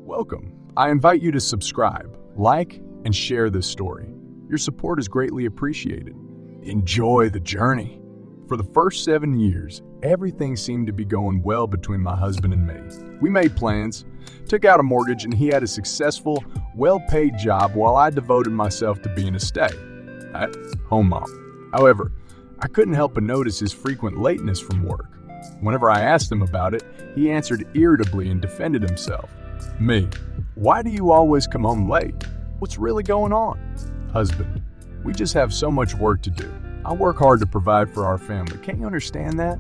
Welcome. I invite you to subscribe, like, and share this story. Your support is greatly appreciated. Enjoy the journey. For the first 7 years, everything seemed to be going well between my husband and me. We made plans, took out a mortgage, and he had a successful, well-paid job while I devoted myself to being a stay-at-home mom. However, I couldn't help but notice his frequent lateness from work. Whenever I asked him about it, he answered irritably and defended himself. Me: why do you always come home late? What's really going on? Husband: we just have so much work to do. I work hard to provide for our family. Can't you understand that?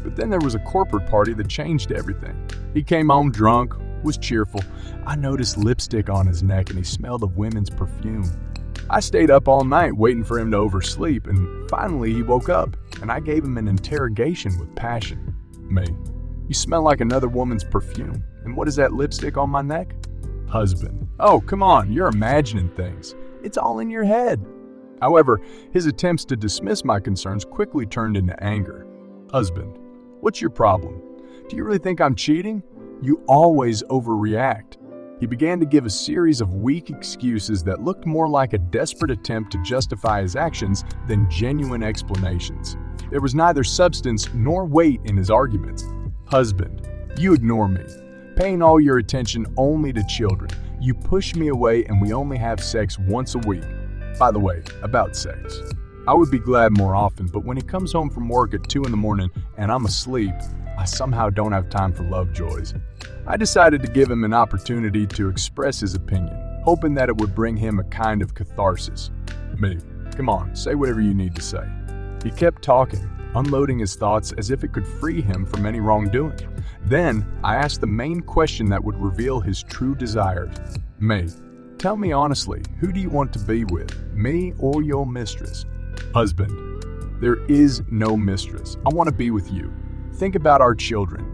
But then there was a corporate party that changed everything. He came home drunk, was cheerful. I noticed lipstick on his neck and he smelled of women's perfume. I stayed up all night waiting for him to oversleep, and finally he woke up, and I gave him an interrogation with passion. Me: you smell like another woman's perfume. And what is that lipstick on my neck? Husband: oh, come on, you're imagining things. It's all in your head. However, his attempts to dismiss my concerns quickly turned into anger. Husband: what's your problem? Do you really think I'm cheating? You always overreact. He began to give a series of weak excuses that looked more like a desperate attempt to justify his actions than genuine explanations. There was neither substance nor weight in his arguments. Husband: you ignore me, paying all your attention only to children. You push me away and we only have sex once a week. By the way, about sex, I would be glad more often, but when he comes home from work at 2 in the morning and I'm asleep, I somehow don't have time for love joys. I decided to give him an opportunity to express his opinion, hoping that it would bring him a kind of catharsis. Me: come on, say whatever you need to say. He kept talking, unloading his thoughts as if it could free him from any wrongdoing. Then I asked the main question that would reveal his true desires. Me: tell me honestly, who do you want to be with, me or your mistress? Husband: there is no mistress. I want to be with you. Think about our children.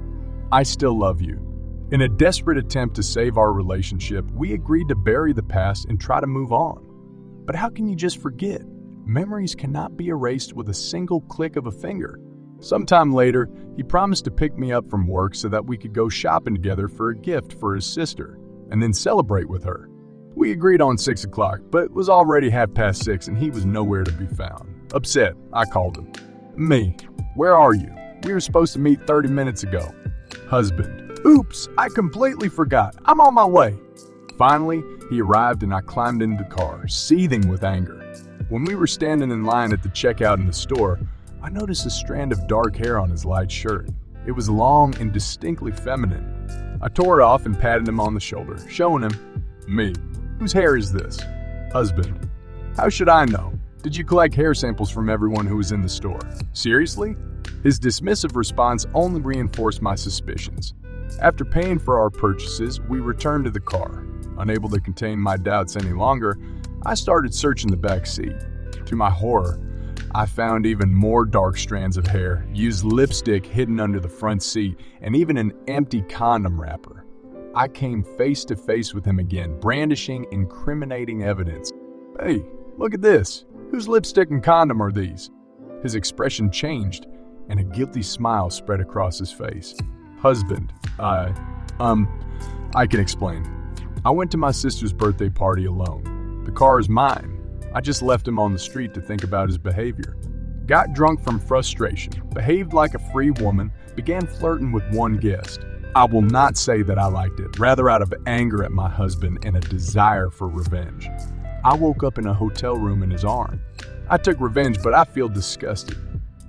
I still love you. In a desperate attempt to save our relationship, we agreed to bury the past and try to move on. But how can you just forget? Memories cannot be erased with a single click of a finger. Sometime later, he promised to pick me up from work so that we could go shopping together for a gift for his sister, and then celebrate with her. We agreed on 6 o'clock, but it was already 6:30 and he was nowhere to be found. Upset, I called him. Me: where are you? We were supposed to meet 30 minutes ago. Husband: oops, I completely forgot. I'm on my way. Finally, he arrived and I climbed into the car, seething with anger. When we were standing in line at the checkout in the store, I noticed a strand of dark hair on his light shirt. It was long and distinctly feminine. I tore it off and patted him on the shoulder, showing him. Me: whose hair is this? Husband: how should I know? Did you collect hair samples from everyone who was in the store? Seriously? His dismissive response only reinforced my suspicions. After paying for our purchases, we returned to the car. Unable to contain my doubts any longer, I started searching the back seat. To my horror, I found even more dark strands of hair, used lipstick hidden under the front seat, and even an empty condom wrapper. I came face to face with him again, brandishing incriminating evidence. Hey, look at this. Whose lipstick and condom are these? His expression changed, and a guilty smile spread across his face. Husband: I can explain. I went to my sister's birthday party alone. The car is mine. I just left him on the street to think about his behavior. Got drunk from frustration, behaved like a free woman, began flirting with one guest. I will not say that I liked it, rather out of anger at my husband and a desire for revenge. I woke up in a hotel room in his arm. I took revenge, but I feel disgusted.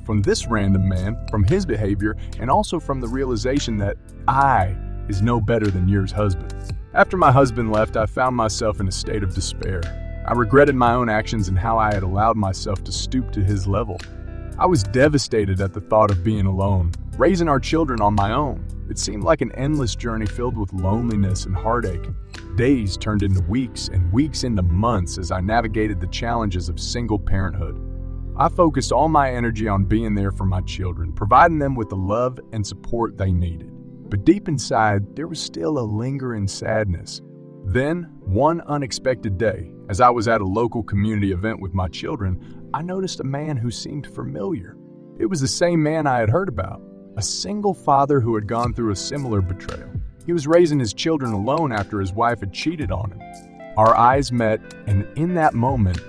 From this random man, from his behavior, and also from the realization that I is no better than yours husband. After my husband left, I found myself in a state of despair. I regretted my own actions and how I had allowed myself to stoop to his level. I was devastated at the thought of being alone, raising our children on my own. It seemed like an endless journey filled with loneliness and heartache. Days turned into weeks and weeks into months as I navigated the challenges of single parenthood. I focused all my energy on being there for my children, providing them with the love and support they needed. But deep inside, there was still a lingering sadness. Then, one unexpected day, as I was at a local community event with my children, I noticed a man who seemed familiar. It was the same man I had heard about, a single father who had gone through a similar betrayal. He was raising his children alone after his wife had cheated on him. Our eyes met, and in that moment,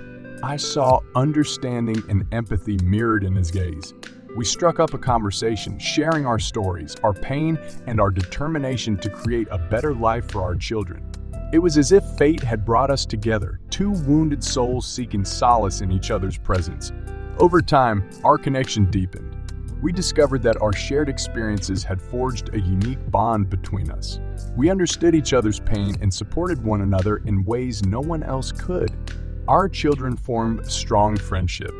I saw understanding and empathy mirrored in his gaze. We struck up a conversation, sharing our stories, our pain, and our determination to create a better life for our children. It was as if fate had brought us together, two wounded souls seeking solace in each other's presence. Over time, our connection deepened. We discovered that our shared experiences had forged a unique bond between us. We understood each other's pain and supported one another in ways no one else could. Our children formed a strong friendship.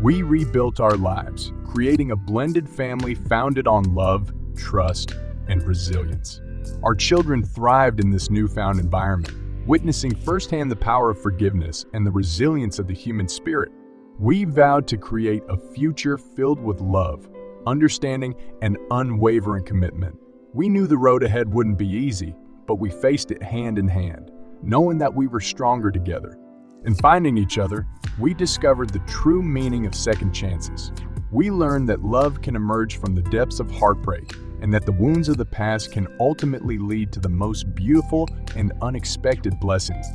We rebuilt our lives, creating a blended family founded on love, trust, and resilience. Our children thrived in this newfound environment, witnessing firsthand the power of forgiveness and the resilience of the human spirit. We vowed to create a future filled with love, understanding, and unwavering commitment. We knew the road ahead wouldn't be easy, but we faced it hand in hand, knowing that we were stronger together. In finding each other, we discovered the true meaning of second chances. We learned that love can emerge from the depths of heartbreak, and that the wounds of the past can ultimately lead to the most beautiful and unexpected blessings.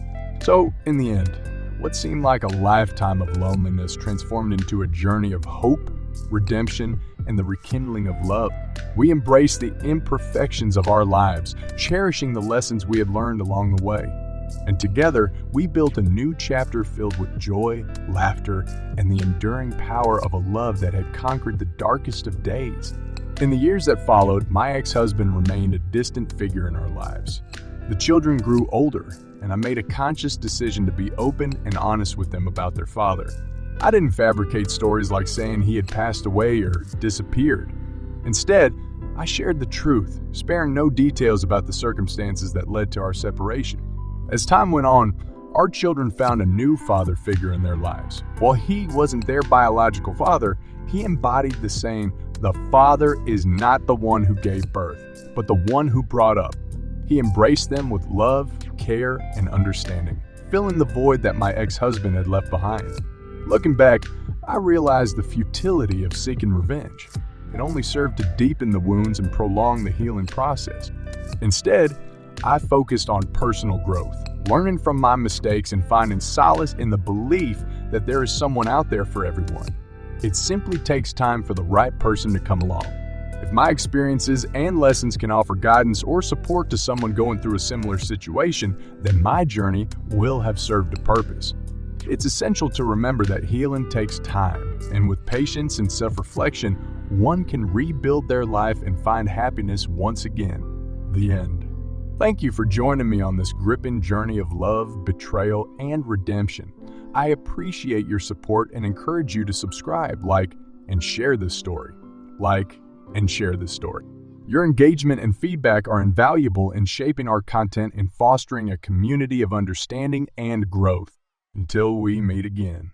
So, in the end, what seemed like a lifetime of loneliness transformed into a journey of hope, redemption, and the rekindling of love. We embraced the imperfections of our lives, cherishing the lessons we had learned along the way. And together, we built a new chapter filled with joy, laughter, and the enduring power of a love that had conquered the darkest of days. In the years that followed, my ex-husband remained a distant figure in our lives. The children grew older, and I made a conscious decision to be open and honest with them about their father. I didn't fabricate stories like saying he had passed away or disappeared. Instead, I shared the truth, sparing no details about the circumstances that led to our separation. As time went on, our children found a new father figure in their lives. While he wasn't their biological father, he embodied the saying, "The father is not the one who gave birth, but the one who brought up." He embraced them with love, care, and understanding, filling the void that my ex-husband had left behind. Looking back, I realized the futility of seeking revenge. It only served to deepen the wounds and prolong the healing process. Instead, I focused on personal growth, learning from my mistakes and finding solace in the belief that there is someone out there for everyone. It simply takes time for the right person to come along. If my experiences and lessons can offer guidance or support to someone going through a similar situation, then my journey will have served a purpose. It's essential to remember that healing takes time, and with patience and self-reflection, one can rebuild their life and find happiness once again. The end. Thank you for joining me on this gripping journey of love, betrayal, and redemption. I appreciate your support and encourage you to subscribe, like, and share this story. Like and share this story. Your engagement and feedback are invaluable in shaping our content and fostering a community of understanding and growth. Until we meet again.